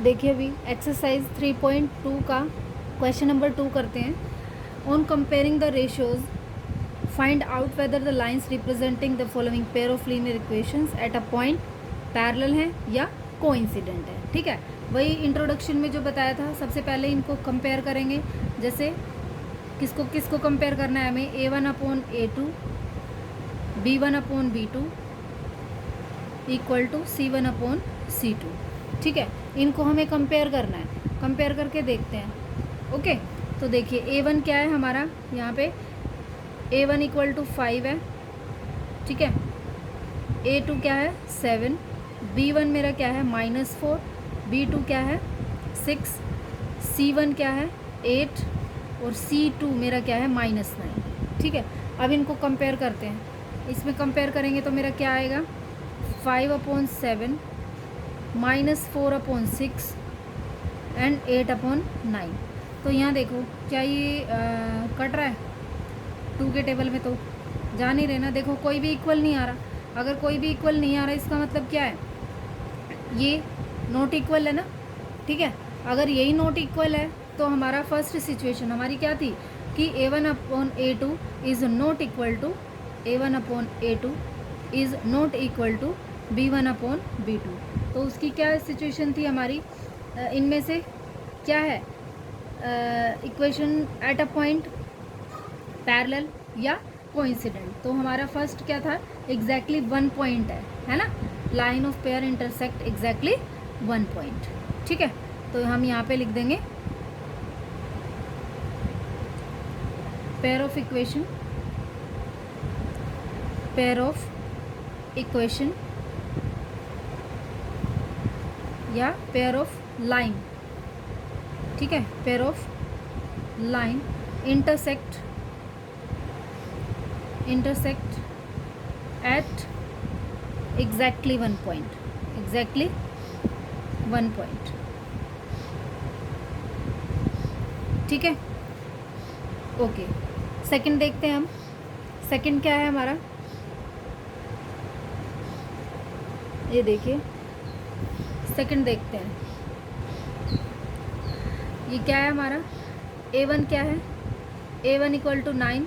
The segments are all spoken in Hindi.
देखिए अभी एक्सरसाइज 3.2 का क्वेश्चन नंबर 2 करते हैं। On comparing the ratios find out whether the lines representing the following pair of linear equations at a point parallel हैं या कोइंसिडेंट है। ठीक है, वही इंट्रोडक्शन में जो बताया था। सबसे पहले इनको कंपेयर करेंगे। जैसे किसको किसको कंपेयर करना है हमें, A1/A2 B1/B2 equal to C1/C2। ठीक है, इनको हमें कंपेयर करना है। कंपेयर करके देखते हैं। ओके, तो देखिए A1 क्या है हमारा, यहाँ पे A1 इक्वल टू 5 है। ठीक है, A2 क्या है 7, B1 मेरा क्या है -4, B2 क्या है 6, C1 क्या है 8 और C2 मेरा क्या है -9। ठीक है, अब इनको कंपेयर करते हैं। इसमें कंपेयर करेंगे तो मेरा क्या आएगा 5/7 -4/6 एंड 8/9। तो यहाँ देखो क्या ये कट रहा है 2 के टेबल में, तो जा नहीं रहे ना। देखो कोई भी इक्वल नहीं आ रहा। अगर कोई भी इक्वल नहीं आ रहा इसका मतलब क्या है, ये नॉट इक्वल है ना। ठीक है, अगर यही नॉट इक्वल है तो हमारा फर्स्ट सिचुएशन हमारी क्या थी कि A1/A2 is not equal to A1/A2 is not equal to B1/B2। तो उसकी क्या सिचुएशन थी हमारी, इनमें से क्या है equation at a point parallel या कोइंसिडेंट। तो हमारा फर्स्ट क्या था, एग्जैक्टली 1 पॉइंट है ना। Line of pair intersect exactly 1 point. ठीक है, तो हम यहाँ पे लिख देंगे पेयर ऑफ इक्वेशन या पेयर ऑफ लाइन। ठीक है, pair of line intersect at exactly 1 point. ठीक है, ओके। सेकंड देखते हैं हम। सेकंड क्या है हमारा, ये देखिए सेकंड देखते हैं। ये क्या है हमारा, A1 क्या है, A1 equal to 9,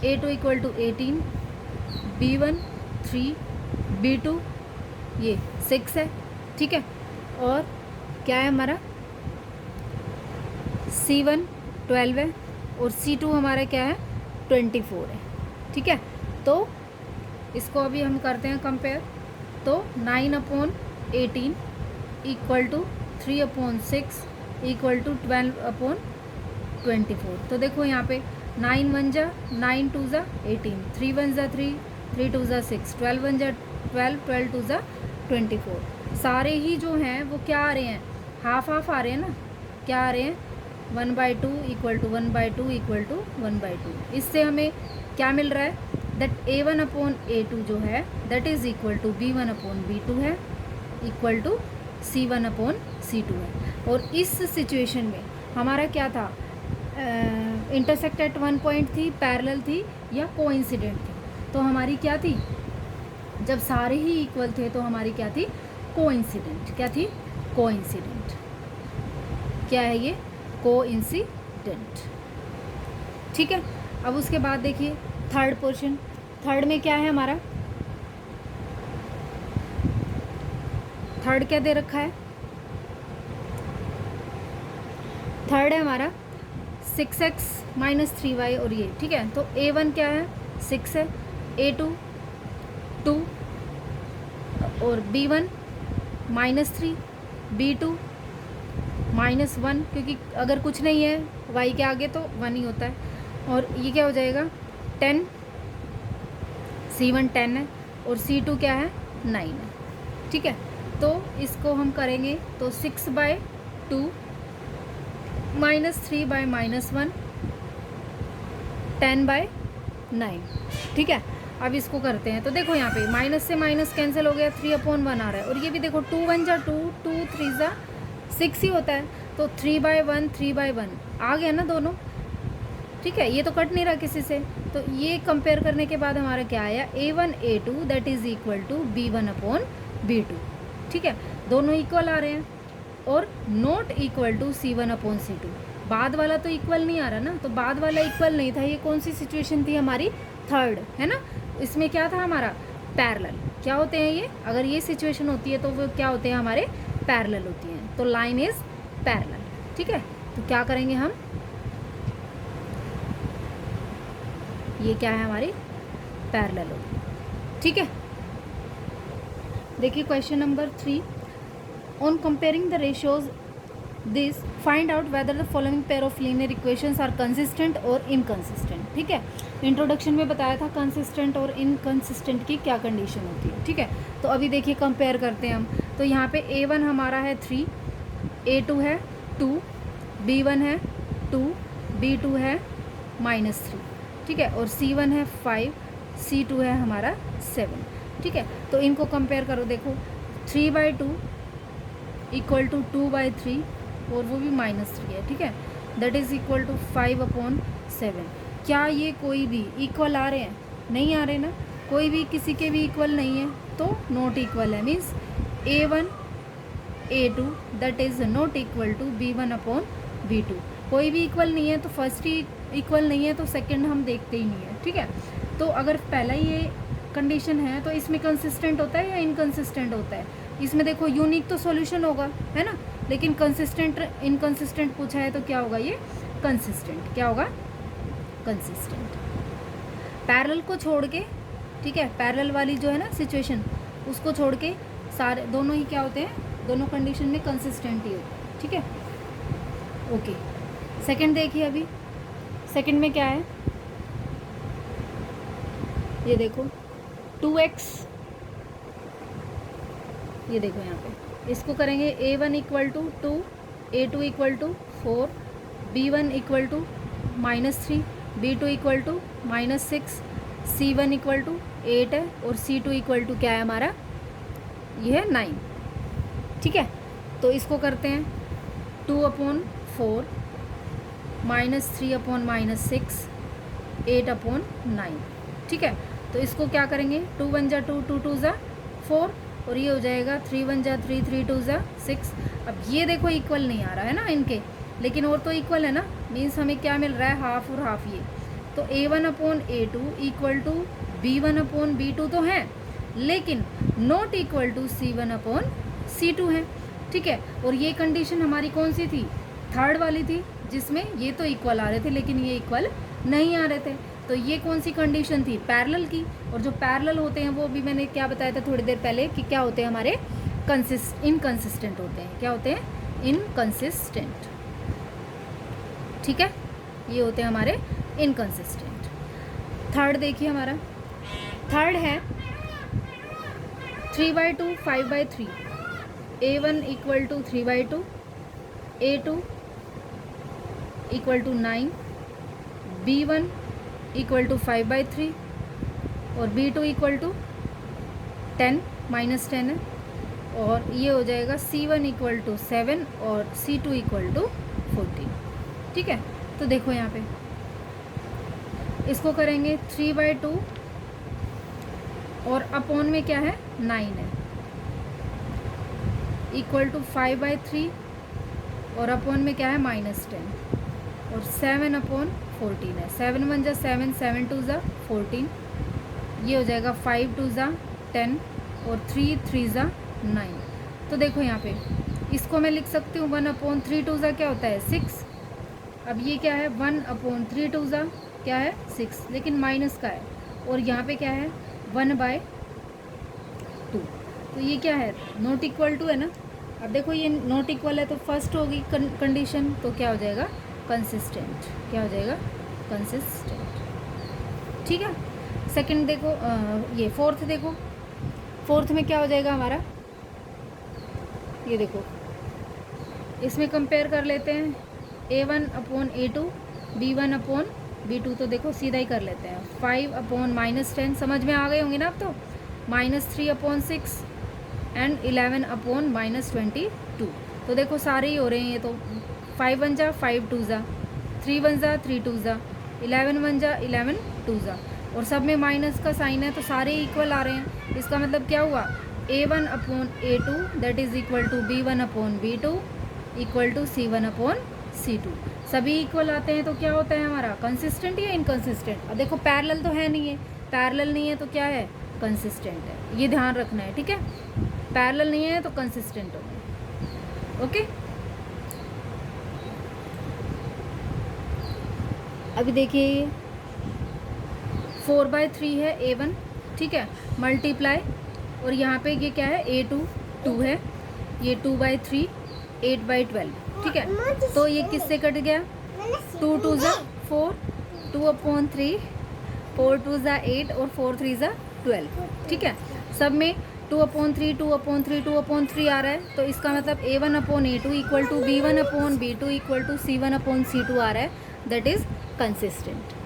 A2 equal to 18, B1 3, B2 ये 6 है। ठीक है, और क्या है हमारा C1 12 है और C2 हमारा क्या है 24 है। ठीक है, तो इसको अभी हम करते हैं कंपेयर। तो 9/18 इक्वल टू 3/6 इक्वल टू 12/24। तो देखो यहाँ पे 9 1 जा 9 2 जा 18, 3 1 जा 3, 3 2 जा 6, 12 1 जा 12, 12 2 जा 24। सारे ही जो हैं वो क्या आ रहे हैं, हाफ हाफ आ रहे हैं ना। क्या आ रहे हैं 1/2 इक्वल टू 1/2 इक्वल टू 1/2। इससे हमें क्या मिल रहा है, दैट A1/A2 जो है that is equal to B1/B2 है इक्वल टू C1/C2 है। और इस सिचुएशन में हमारा क्या था, इंटरसेक्ट एट 1 पॉइंट थी, पैरेलल थी या कोइंसिडेंट थी। तो हमारी क्या थी, जब सारे ही इक्वल थे तो हमारी क्या थी, कोइंसिडेंट। क्या थी, कोइंसिडेंट। क्या है ये, कोइंसिडेंट। ठीक है, अब उसके बाद देखिए थर्ड पोर्शन। थर्ड में क्या है हमारा, थर्ड क्या दे रखा है, थर्ड है हमारा 6x - 3y और ये। ठीक है, तो A1 क्या है 6 है, A2 2 और B1 -3, B2 -1, क्योंकि अगर कुछ नहीं है y के आगे तो 1 ही होता है। और ये क्या हो जाएगा 10, C1 10 है और C2 क्या है 9 है। ठीक है, तो इसको हम करेंगे तो 6/2 -3/-1 10/9। ठीक है, अब इसको करते हैं। तो देखो यहाँ पे माइनस से माइनस कैंसिल हो गया, 3/1 आ रहा है। और ये भी देखो 2 1 जा 2, 2 3 जा 6 ही होता है। तो 3/1 3/1 आ गया ना दोनों। ठीक है, ये तो कट नहीं रहा किसी से। तो ये कंपेयर करने के बाद हमारा क्या आया, A1/A2 that is equal to B1/B2। ठीक है, दोनों इक्वल आ रहे हैं। और नॉट इक्वल टू C1/C2। बाद वाला तो इक्वल नहीं आ रहा ना, तो बाद वाला इक्वल नहीं था। ये कौन सी सिचुएशन थी हमारी? थर्ड, है ना। इसमें क्या था हमारा? पैरेलल। क्या होते हैं ये? अगर ये सिचुएशन होती है तो वो क्या होते हैं हमारे? पैरेलल होती हैं। तो लाइन इज पैरेलल, ठीक है। तो क्या करेंगे हम? ये क्या है हमारी? पैरेलल होगी, ठीक है। देखिए question number 3, on comparing the ratios this find out whether the following pair of linear equations are consistent और इनकंसिस्टेंट, ठीक है। इंट्रोडक्शन में बताया था कंसिस्टेंट और इनकंसिस्टेंट की क्या कंडीशन होती है, ठीक है। तो अभी देखिए कंपेयर करते हैं हम। तो यहाँ पे A1 हमारा है 3, A2 है 2, B1 है 2, B2 है -3, ठीक है। और C1 है 5, C2 है हमारा 7, ठीक है। तो इनको कंपेयर करो, देखो 3/2 इक्वल टू 2/3 और वो भी -3 है, ठीक है। That is equal to 5/7। क्या ये कोई भी इक्वल आ रहे हैं? नहीं आ रहे ना, कोई भी किसी के भी इक्वल नहीं है, तो नॉट इक्वल है। Means A1 A2 that is not equal to B1/B2। कोई भी इक्वल नहीं है तो फर्स्ट ही इक्वल नहीं है तो सेकंड हम देखते ही नहीं है, ठीक है। तो अगर पहला ये कंडीशन है तो इसमें कंसिस्टेंट होता है या इनकंसिस्टेंट होता है? इसमें देखो यूनिक तो सॉल्यूशन होगा, है ना, लेकिन कंसिस्टेंट इनकंसिस्टेंट पूछा है तो क्या होगा? ये कंसिस्टेंट। क्या होगा? कंसिस्टेंट। पैरेलल को छोड़ के, ठीक है, पैरेलल वाली जो है ना सिचुएशन, उसको छोड़ के सारे दोनों ही क्या होते हैं? दोनों कंडीशन में कंसिस्टेंट ही होते हैं, ठीक है। ओके, सेकंड देखिए। अभी सेकंड में क्या है? ये देखो 2x, ये देखो यहाँ पे इसको करेंगे A1 equal to 2, A2 equal to 4, B1 equal to -3, B2 equal to -6, C1 equal to 8 है और C2 इक्वल टू क्या है हमारा? ये है 9, ठीक है। तो इसको करते हैं 2/4 -3/6 8/9, ठीक है। तो इसको क्या करेंगे? 2 1 जा 2, 2 2 जा 4 और ये हो जाएगा 3 1 जा 3, 3 2 जा 6। अब ये देखो इक्वल नहीं आ रहा है ना इनके, लेकिन और तो इक्वल है ना। मीन्स हमें क्या मिल रहा है? हाफ और हाफ। ये तो A1/A2 इक्वल टू B1/B2 तो है, लेकिन नॉट इक्वल टू C1/C2 है, ठीक है। और ये कंडीशन हमारी कौन सी थी? थर्ड वाली थी, जिसमें ये तो इक्वल आ रहे थे लेकिन ये इक्वल नहीं आ रहे थे। तो ये कौन सी कंडीशन थी? पैरेलल की। और जो पैरेलल होते हैं वो भी मैंने क्या बताया था थोड़ी देर पहले कि क्या होते हैं हमारे? इनकंसिस्टेंट होते हैं। क्या होते हैं? इनकंसिस्टेंट, ठीक है। ये होते हैं हमारे इनकंसिस्टेंट। थर्ड देखिए हमारा, थर्ड है 3/2 5/3, A1 equal to 3/2, A2 equal to 9, B1 equal to 5/3 और B2 इक्वल टू 10 -10 है। और ये हो जाएगा C1 इक्वल टू 7 और C2 इक्वल टू 14, ठीक है। तो देखो यहाँ पे इसको करेंगे 3/2 और अपॉन में क्या है? 9 है, इक्वल टू 5/3 और अपॉन में क्या है? -10 और 7/14 है। 7 1 जा 7, 7 2 जा 14, ये हो जाएगा 5 2 जा 10 और 3 3 जा 9। तो देखो यहाँ पे इसको मैं लिख सकती हूँ 1/3 2 जा क्या होता है? 6। अब ये क्या है? 1/3 2 जा क्या है? 6, लेकिन माइनस का है। और यहाँ पे क्या है? 1/2। तो ये क्या है? नॉट इक्वल टू है ना। अब देखो ये नॉट इक्वल है तो फर्स्ट होगी कंडीशन, तो क्या हो जाएगा? कंसिस्टेंट। क्या हो जाएगा? कंसिस्टेंट, ठीक है। सेकंड देखो, ये फोर्थ देखो, फोर्थ में क्या हो जाएगा हमारा? ये देखो इसमें कंपेयर कर लेते हैं A1/A2, B1/B2। तो देखो सीधा ही कर लेते हैं 5/-10, समझ में आ गए होंगे ना अब तो। -3/6 एंड 11/-22। तो देखो सारे ही हो रहे हैं ये तो। 5 1 जा 5 2 जा, 3 1 जा 3 2 जा, 11 1 जा 11 2 जा, और सब में माइनस का साइन है तो सारे इक्वल आ रहे हैं। इसका मतलब क्या हुआ? A1 upon A2 that is equal to B1 upon B2 equal to C1 upon C2। सभी इक्वल आते हैं तो क्या होता है हमारा, कंसिस्टेंट या इनकंसिस्टेंट। अब देखो पैरेलल तो है नहीं है, पैरेलल नहीं है तो क्या है, कंसिस्टेंट है। ये ध्यान रखना है, ठीक है। पैरेलल नहीं है तो कंसिस्टेंट होगा। ओके, अभी देखिए 4/3 है A1, ठीक है, मल्टीप्लाई, और यहाँ पे ये क्या है A2 2 है, ये 2/3 8/12, ठीक है। तो ये किससे कट गया, 2 2 ज़ा 4, 2/3, 4 2 ज़ा 8 और 4 3 ज़ा 12, ठीक है। सब में 2/3 2/3 2/3 आ रहा है, तो इसका मतलब A1 upon A2 equal to B1 upon B2 equal to C1 upon C2 आ रहा है, दैट इज़ कंसिस्टेंट।